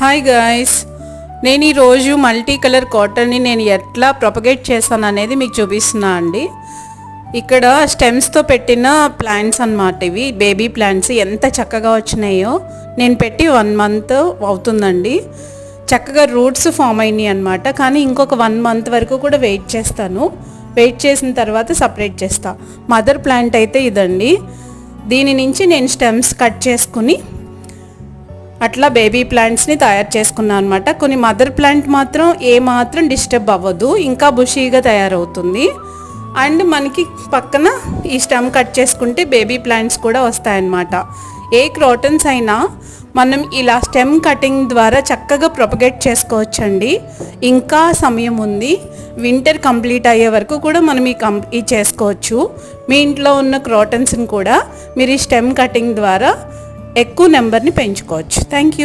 Hi guys, నేను ఈరోజు multi colour కాటన్ని నేను ఎట్లా ప్రొపగేట్ చేశాను అనేది మీకు చూపిస్తున్నా అండి. ఇక్కడ స్టెమ్స్తో పెట్టిన ప్లాంట్స్ అన్నమాట. ఇవి బేబీ ప్లాంట్స్ ఎంత చక్కగా వచ్చినాయో. నేను పెట్టి 1 మంత్ అవుతుందండి. చక్కగా రూట్స్ ఫామ్ అయినాయి అన్నమాట. కానీ ఇంకొక 1 మంత్ వరకు కూడా వెయిట్ చేస్తాను. వెయిట్ చేసిన తర్వాత సపరేట్ చేస్తా. మదర్ ప్లాంట్ అయితే ఇదండి. దీని నుంచి నేను స్టెమ్స్ కట్ చేసుకుని అట్లా బేబీ ప్లాంట్స్ని తయారు చేసుకున్నాను అనమాట. కొన్ని మదర్ ప్లాంట్ మాత్రం ఏమాత్రం డిస్టర్బ్ అవ్వదు, ఇంకా బుషీగా తయారవుతుంది. అండ్ మనకి పక్కన ఈ స్టెమ్ కట్ చేసుకుంటే బేబీ ప్లాంట్స్ కూడా వస్తాయన్నమాట. ఏ క్రోటన్స్ అయినా మనం ఇలా స్టెమ్ కటింగ్ ద్వారా చక్కగా ప్రొపగేట్ చేసుకోవచ్చండి. ఇంకా సమయం ఉంది. వింటర్ కంప్లీట్ అయ్యే వరకు కూడా మనం ఈ చేసుకోవచ్చు. మీ ఇంట్లో ఉన్న క్రోటన్స్ని కూడా మీరు ఈ స్టెమ్ కటింగ్ ద్వారా ఎక్కువ నెంబర్ని పెంచుకోవచ్చు. Thank you.